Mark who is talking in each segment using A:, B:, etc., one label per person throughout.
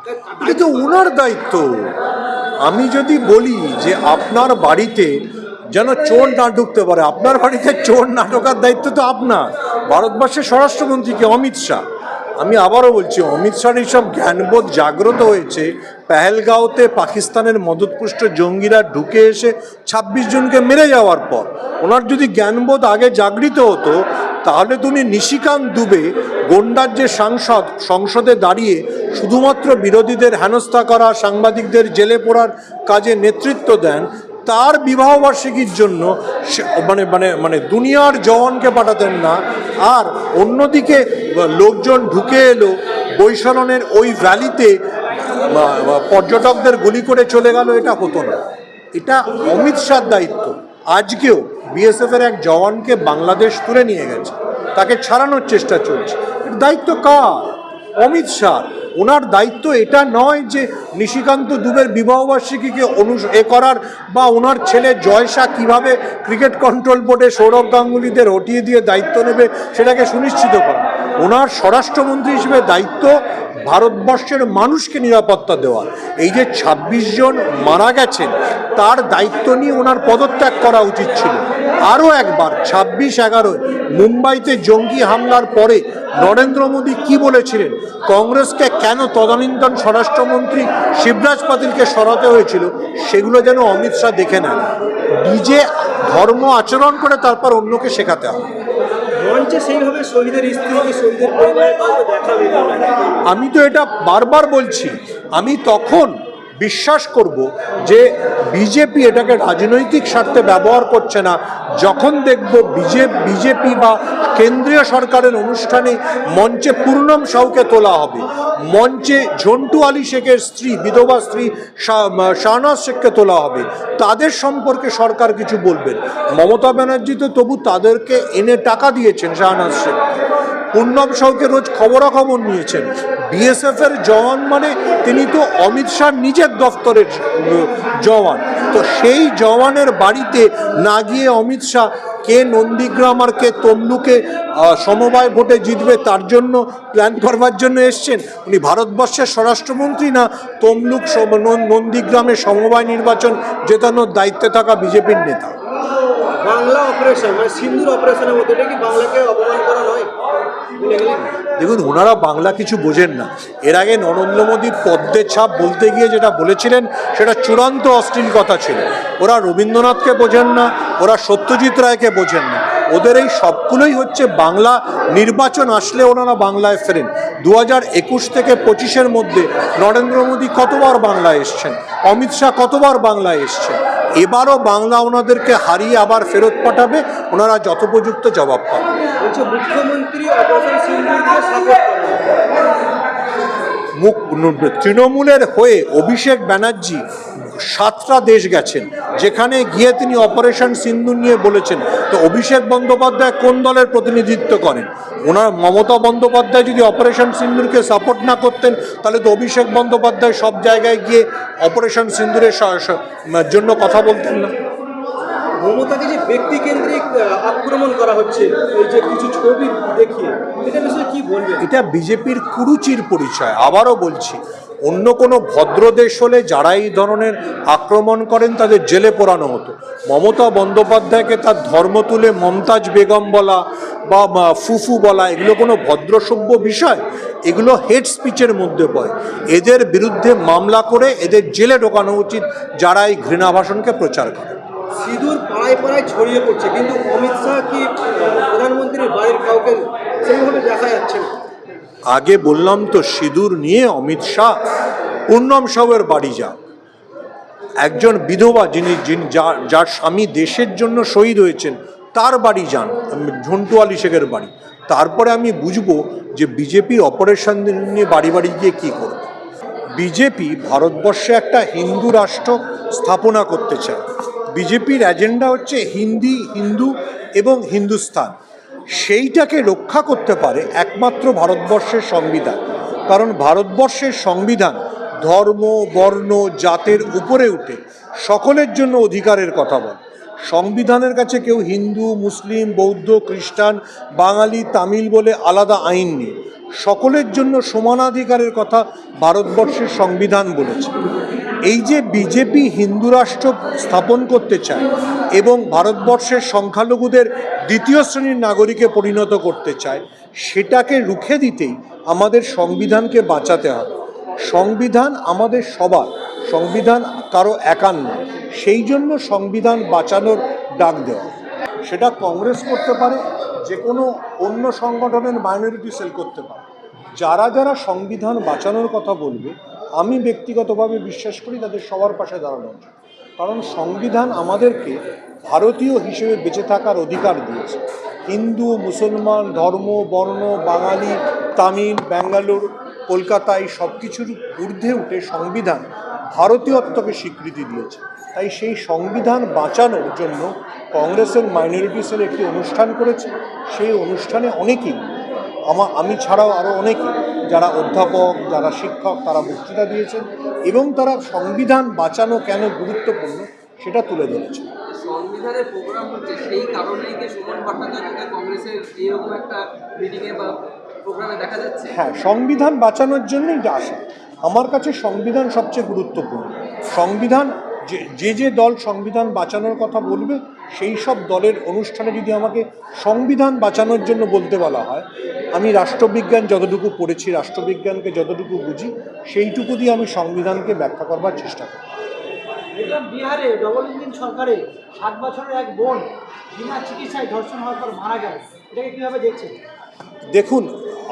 A: এটা তো ওনার দায়িত্ব। আমি যদি বলি যে আপনার বাড়িতে যেন চোর না ঢুকতে পারে, আপনার বাড়িতে চোর না ঢোকার দায়িত্ব তো আপনার। ভারতবর্ষের স্বরাষ্ট্রমন্ত্রীকে অমিত শাহ। আমি আবারও বলছি, অমিত শাহর এইসব জ্ঞানবোধ জাগ্রত হয়েছে পেহেলগাঁওতে পাকিস্তানের মদতপুষ্ট জঙ্গিরা ঢুকে এসে ২৬ জনকে মেরে যাওয়ার পর। ওনার যদি জ্ঞানবোধ আগে জাগরিত হতো তাহলে তুমি নিশিকান্ত দুবে গোন্ডার যে সাংসদ, সংসদে দাঁড়িয়ে শুধুমাত্র বিরোধীদের হেনস্থা করা, সাংবাদিকদের জেলে পোড়ার কাজে নেতৃত্ব দেন, তার বিবাহবার্ষিকীর জন্য মানে মানে মানে দুনিয়ার জওয়ানকে পাঠাতেন না। আর অন্যদিকে লোকজন ঢুকে এলো বৈশালনের ওই ভ্যালিতে, পর্যটকদের গুলি করে চলে গেল, এটা হতো না। এটা অমিত শাহর দায়িত্ব। আজকেও বিএসএফের এক জওয়ানকে বাংলাদেশ তুলে নিয়ে গেছে, তাকে ছাড়ানোর চেষ্টা চলছে। দায়িত্ব কার? অমিত শাহ। ওনার দায়িত্ব এটা নয় যে নিশিকান্ত দুবের বিবাহবার্ষিকীকে করার, বা ওনার ছেলে জয় শাহ কীভাবে ক্রিকেট কন্ট্রোল বোর্ডে সৌরভ গাঙ্গুলিদের হটিয়ে দিয়ে দায়িত্ব নেবে সেটাকে সুনিশ্চিত করা। ওনার স্বরাষ্ট্রমন্ত্রী হিসেবে দায়িত্ব ভারতবর্ষের মানুষকে নিরাপত্তা দেওয়া। এই যে ২৬ জন মারা গেছেন তার দায়িত্ব নিয়ে ওনার পদত্যাগ করা উচিত ছিল। আরও একবার ২৬/১১ মুম্বাইতে জঙ্গি হামলার পরে নরেন্দ্র মোদী কি বলেছিলেন, কংগ্রেসকে কেন তদানীন্তন স্বরাষ্ট্রমন্ত্রী শিবরাজ পাতিলকে সরাতে হয়েছিল, সেগুলো যেন অমিত শাহ দেখে নেন। নিজে ধর্ম আচরণ করে তারপর অন্যকে শেখাতে হবে।
B: মঞ্চে সেইভাবে শহীদের স্ত্রীকে, শহীদের পরিবারের কাউকে দেখাবে না।
A: আমি তো এটা বারবার বলছি। আমি তখন বিশ্বাস করব যে বিজেপি এটাকে রাজনৈতিক স্বার্থে ব্যবহার করছে না যখন দেখব বিজেপি বা কেন্দ্রীয় সরকারের অনুষ্ঠানে মঞ্চে পূর্ণম সাউকে তোলা হবে, মঞ্চে ঝন্টু আলী শেখের স্ত্রী, বিধবা স্ত্রী শাহনাজ শেখকে তোলা হবে, তাদের সম্পর্কে সরকার কিছু বলবেন। মমতা ব্যানার্জি তো তবু তাদেরকে এনে টাকা দিয়েছেন, শাহনাজ শেখ, পূর্ণম সাউকে রোজ খবরাখবর নিয়েছেন। বিএসএফের জওয়ান মানে তিনি তো অমিত শাহ নিজের দফতরের জওয়ান। তো সেই জওয়ানের বাড়িতে না গিয়ে অমিত শাহ কে নন্দীগ্রাম আর কে তমলুকে সমবায় ভোটে জিতবে তার জন্য প্ল্যান করবার জন্য এসছেন? উনি ভারতবর্ষের স্বরাষ্ট্রমন্ত্রী না তমলুক নন্দীগ্রামে সমবায় নির্বাচন জেতানোর দায়িত্বে থাকা বিজেপির নেতা?
B: বাংলা অপারেশন মানে সিন্দুর অপারেশনের মধ্যে, এটা কি বাংলাকে অপমান করা নয়?
A: দেখুন, ওনারা বাংলা কিছু বোঝেন না। এর আগে নরেন্দ্র মোদী পদ্মে ছাপ বলতে গিয়ে যেটা বলেছিলেন সেটা চূড়ান্ত অশ্লীল কথা ছিল। ওরা রবীন্দ্রনাথকে বোঝেন না, ওরা সত্যজিৎ রায়কে বোঝেন না। ওদের এই সবগুলোই হচ্ছে বাংলা নির্বাচন আসলে ওনারা বাংলায় ফেরেন। 2021 থেকে 25-এর মধ্যে নরেন্দ্র মোদী কতবার বাংলায় এসছেন, অমিত শাহ কতবার বাংলায় এসছেন। এবারও বাংলা ওনাদেরকে হারিয়ে আবার ফেরত পাঠাবে, ওনারা যথোপযুক্ত জবাব পাবেন।
B: মুখ্যমন্ত্রী অপারেশন সিন্দুরকে সাপোর্ট করেন।
A: তৃণমূলের হয়ে অভিষেক ব্যানার্জি 7টা দেশ গেছেন, যেখানে গিয়ে তিনি অপারেশন সিন্দুর নিয়ে বলেছেন। তো অভিষেক বন্দ্যোপাধ্যায় কোন দলের প্রতিনিধিত্ব করেন? ওনার মমতা বন্দ্যোপাধ্যায় যদি অপারেশন সিন্দুরকে সাপোর্ট না করতেন তাহলে তো অভিষেক বন্দ্যোপাধ্যায় সব জায়গায় গিয়ে অপারেশন সিন্দুরের জন্য কথা বলতেন না।
B: মমতাকে যে ব্যক্তিকেন্দ্রিক আক্রমণ করা হচ্ছে, এই যে কিছু ছবি দেখিয়ে, এটা বিষয়ে কি বলবেন?
A: এটা বিজেপির কুরুচির পরিচয়। আবারও বলছি, অন্য কোনো ভদ্র দেশ হলে যারা এই ধরনের আক্রমণ করেন তাদের জেলে পোড়ানো হতো। মমতা বন্দ্যোপাধ্যায়কে তার ধর্ম তুলে মমতাজ বেগম বলা বা ফুফু বলা, এগুলো কোনো ভদ্রসভ্য বিষয়? এগুলো হেড স্পিচের মধ্যে পড়ে। এদের বিরুদ্ধে মামলা করে এদের জেলে ঢোকানো উচিত যারা এই ঘৃণা ভাষণকে প্রচার করে।
B: সিঁদুর পাড়ায় পাড়ায় ছড়িয়ে পড়ছে, কিন্তু অমিত শাহ কি প্রধানমন্ত্রীর বাড়ির কাউকে সেইভাবে দেখা যাচ্ছে না?
A: আগে বললাম তো, সিঁদুর নিয়ে অমিত শাহ পূর্ণম সাউয়ের বাড়ি যান। একজন বিধবা যার স্বামী দেশের জন্য শহীদ হয়েছেন তার বাড়ি যান, ঝন্টু আলী শেখের বাড়ি। তারপরে আমি বুঝবো যে বিজেপি অপারেশন নিয়ে বাড়ি বাড়ি গিয়ে কী করবে। বিজেপি ভারতবর্ষে একটা হিন্দু রাষ্ট্র স্থাপনা করতে চায়। বিজেপির এজেন্ডা হচ্ছে হিন্দু এবং হিন্দুস্তান। সেইটাকে রক্ষা করতে পারে একমাত্র ভারতবর্ষের সংবিধান। কারণ ভারতবর্ষের সংবিধান ধর্ম, বর্ণ, জাতের উপরে উঠে সকলের জন্য অধিকারের কথা বলে। সংবিধানের কাছে কেউ হিন্দু, মুসলিম, বৌদ্ধ, খ্রিস্টান, বাঙালি, তামিল বলে আলাদা আইন নেই। সকলের জন্য সমানাধিকারের কথা ভারতবর্ষের সংবিধান বলেছে। এই যে বিজেপি হিন্দু রাষ্ট্র স্থাপন করতে চায় এবং ভারতবর্ষের সংখ্যালঘুদের দ্বিতীয় শ্রেণীর নাগরিকে পরিণত করতে চায়, সেটাকে রুখে দিতেই আমাদের সংবিধানকে বাঁচাতে হবে। সংবিধান আমাদের সবার, সংবিধান কারো একার নয়। সেই জন্য সংবিধান বাঁচানোর ডাক দেওয়া। সেটা কংগ্রেস করতে পারে, যে কোনো অন্য সংগঠনের মাইনরিটি সেল করতে পারে। যারা যারা সংবিধান বাঁচানোর কথা বলবে, আমি ব্যক্তিগতভাবে বিশ্বাস করি তাদের সবার পাশে দাঁড়ানো উচিত। কারণ সংবিধান আমাদেরকে ভারতীয় হিসেবে বেঁচে থাকার অধিকার দিয়েছে। হিন্দু, মুসলমান, ধর্ম, বর্ণ, বাঙালি, তামিল, ব্যাঙ্গালোর, কলকাতা, এই সব কিছুর ঊর্ধ্বে উঠে সংবিধান ভারতীয়ত্বকে স্বীকৃতি দিয়েছে। তাই সেই সংবিধান বাঁচানোর জন্য কংগ্রেসের মাইনরিটি সেল একটি অনুষ্ঠান করেছে। সেই অনুষ্ঠানে অনেকেই, আমি ছাড়াও আরও অনেকে, যারা অধ্যাপক, যারা শিক্ষক, তারা বক্তৃতা দিয়েছেন এবং তারা সংবিধান বাঁচানো কেন গুরুত্বপূর্ণ সেটা তুলে ধরেছে।
C: সংবিধানের প্রোগ্রাম হচ্ছে, সেই কারণেই কি সুমন ভট্টাচার্যকে কংগ্রেসের এইরকম একটা মিটিংয়ে বা প্রোগ্রামে দেখা যাচ্ছে?
A: হ্যাঁ, সংবিধান বাঁচানোর জন্যই আসা। আমার কাছে সংবিধান সবচেয়ে গুরুত্বপূর্ণ। সংবিধান যে দল সংবিধান বাঁচানোর কথা বলবে, সেই সব দলের অনুষ্ঠানে যদি আমাকে সংবিধান বাঁচানোর জন্য বলতে বলা হয়, আমি রাষ্ট্রবিজ্ঞান যতটুকু পড়েছি, রাষ্ট্রবিজ্ঞানকে যতটুকু বুঝি, সেইটুকু দিয়ে আমি সংবিধানকে ব্যাখ্যা করবার চেষ্টা করি।
D: দেখলাম বিহারে ডবল ইঞ্জিন সরকারে 7 বছরের এক বোন বিনা চিকিৎসায় ধর্ষণ হওয়ার পর মারা গেল। এটাকে কীভাবে দেখছেন?
A: দেখুন,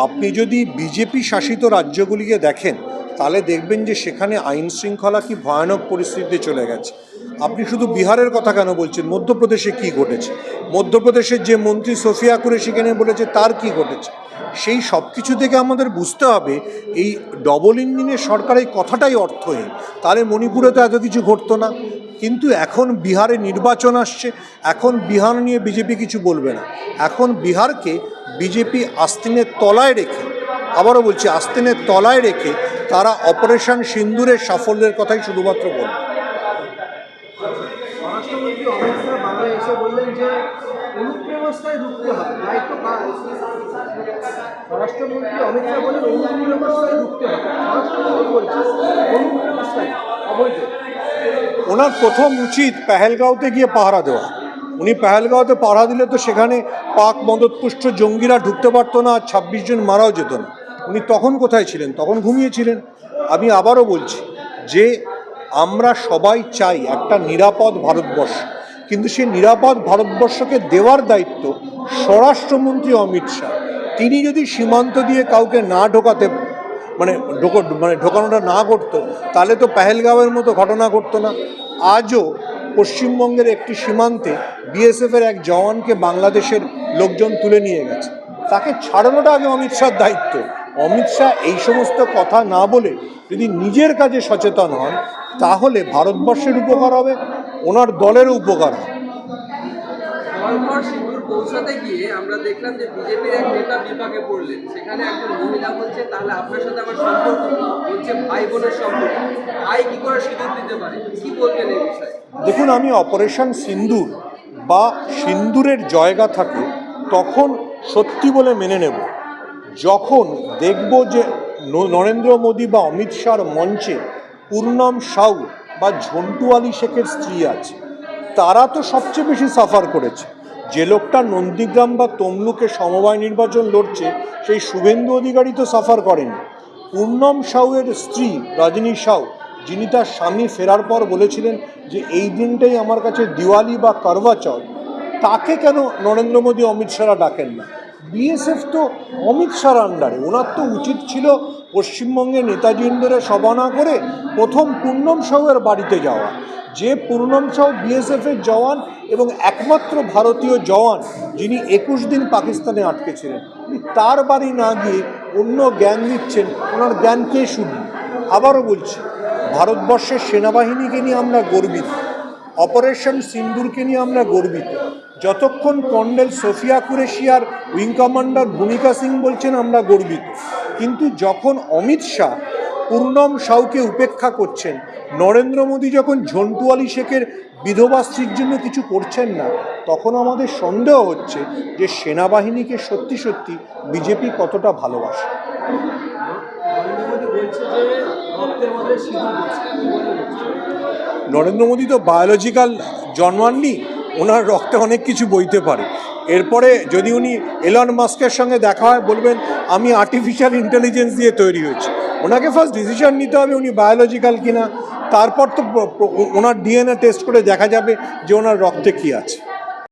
A: আপনি যদি বিজেপি শাসিত রাজ্যগুলিকে দেখেন, তাহলে দেখবেন যে সেখানে আইন শৃঙ্খলা কি ভয়ানক পরিস্থিতিতে চলে গেছে। আপনি শুধু বিহারের কথা কেন বলছেন? মধ্যপ্রদেশে কি ঘটেছে? মধ্যপ্রদেশের যে মন্ত্রী সোফিয়া কুরেশি সেখানে বলেছে তার কি ঘটেছে? সেই সব কিছু থেকে আমাদের বুঝতে হবে এই ডবল ইঞ্জিনের সরকার এই কথাটাই অর্থহীন। তাহলে মণিপুরে তো এত কিছু ঘটতো না। কিন্তু এখন বিহারে নির্বাচন আসছে, এখন বিহার নিয়ে বিজেপি কিছু বলবে না। এখন বিহারকে বিজেপি আস্তিনের তলায় রেখে, আবারও বলছি আস্তিনের তলায় রেখে, তারা অপারেশন সিন্দুরের সাফল্যের কথাই শুধুমাত্র বলবে।
D: স্বরাষ্ট্রমন্ত্রী অমিত শাহ বাংলায় এসে বললেন যে অনুপ্রেরণায় রুখতে হবে, দায়িত্ব কার? স্বরাষ্ট্রমন্ত্রী অমিত শাহ বলেন অনুপ্রেরণায় রুখতে হবে। স্বরাষ্ট্রমন্ত্রী বলছে অনুপ্রেরণায় অবৈধ।
A: ওনার প্রথম উচিত পেহেলগাঁওতে গিয়ে পাহারা দেওয়া। উনি পেহেলগাঁওতে পাহারা দিলে তো সেখানে পাক মদতপুষ্ট জঙ্গিরা ঢুকতে পারতো না, আর 26 জন মারাও যেত না। উনি তখন কোথায় ছিলেন? তখন ঘুমিয়েছিলেন। আমি আবারও বলছি যে আমরা সবাই চাই একটা নিরাপদ ভারতবর্ষ, কিন্তু সেই নিরাপদ ভারতবর্ষকে দেওয়ার দায়িত্ব স্বরাষ্ট্রমন্ত্রী অমিত শাহ। তিনি যদি সীমান্ত দিয়ে কাউকে না ঢোকাতে ঢোকানোটা না করতো, তাহলে তো পেহেলগাঁওয়ের মতো ঘটনা ঘটতো না। আজও পশ্চিমবঙ্গের একটি সীমান্তে বিএসএফের এক জওয়ানকে বাংলাদেশের লোকজন তুলে নিয়ে গেছে। তাকে ছাড়ানোটা আগে অমিত শাহর দায়িত্ব। অমিত শাহ এই সমস্ত কথা না বলে যদি নিজের কাজে সচেতন হন, তাহলে ভারতবর্ষের উপকার হবে, ওনার দলেরও উপকার হবে।
C: পরপর সিঁদুর পৌঁছাতে গিয়ে আমরা দেখলাম যে বিজেপির এক নেতা বিপাকে পড়লেন। সেখানে একজন মহিলা বলছে, তাহলে আপনার সাথে আমার সম্পর্ক বলছে ভাই বোনের সম্পর্ক, ভাই কি করে সিঁদুর দিতে পারে? কি বলবেন এই বিষয়ে?
A: দেখুন, আমি অপারেশন সিন্দুর বা সিন্দুরের জয়গা থাকে তখন সত্যি বলে মেনে নেব, যখন দেখব যে নরেন্দ্র মোদী বা অমিত শাহর মঞ্চে পূর্ণম সাউ বা ঝন্টু আলী শেখের স্ত্রী আছে। তারা তো সবচেয়ে বেশি সাফার করেছে। যে লোকটা নন্দীগ্রাম বা তমলুকে সমবায় নির্বাচন লড়ছে, সেই শুভেন্দু অধিকারী তো সাফার করেনি। পূর্ণম সাউয়ের স্ত্রী রজনী সাউ, যিনি তার স্বামী ফেরার পর বলেছিলেন যে এই দিনটাই আমার কাছে দিওয়ালি বা করবা চৌথ, তাকে কেন নরেন্দ্র মোদী অমিত শাহরা ডাকেন না? বিএসএফ তো অমিত শাহর আন্ডারে। ওনার তো উচিত ছিল পশ্চিমবঙ্গে নেতাজি ইন্দোরে সভা না করে প্রথম পূর্ণম সাউয়ের বাড়িতে যাওয়া। যে পূর্ণম সাউ বিএসএফের জওয়ান এবং একমাত্র ভারতীয় জওয়ান যিনি 21 দিন পাকিস্তানে আটকে ছিলেন, তার বাড়ি না গিয়ে অন্য জ্ঞান দিচ্ছেন। ওনার জ্ঞান কে শুনবে? আবারও বলছি, ভারতবর্ষের সেনাবাহিনীকে নিয়ে আমরা গর্বিত, অপারেশন সিন্দুরকে নিয়ে আমরা গর্বিত। যতক্ষণ কর্নেল সোফিয়া কুরেশি আর উইং কমান্ডার ভূমিকা সিং বলছেন আমরা গর্বিত, কিন্তু যখন অমিত শাহ পূর্ণম সাউকে উপেক্ষা করছেন, নরেন্দ্র মোদী যখন ঝন্টু আলী শেখের বিধবা স্ত্রীর জন্য কিছু করছেন না, তখন আমাদের সন্দেহ হচ্ছে যে সেনাবাহিনীকে সত্যি সত্যি বিজেপি কতটা ভালোবাসে।
B: নরেন্দ্র মোদী বলছে যে রক্তের মধ্যে সিঁদুর দিচ্ছে, কি বলবেন?
A: নরেন্দ্র মোদী তো বায়োলজিক্যাল জন্মাননি, ওনার রক্তে অনেক কিছু বইতে পারে। এরপরে যদি উনি এলন মাস্কের সঙ্গে দেখা হয় বলবেন আমি আর্টিফিশিয়াল ইন্টেলিজেন্স দিয়ে তৈরি হয়েছি, ওনাকে ফার্স্ট ডিসিশন নিতে হবে উনি বায়োলজিক্যাল কিনা, তারপর তো ওনার ডিএনএ টেস্ট করে দেখা যাবে যে ওনার রক্তে কী আছে।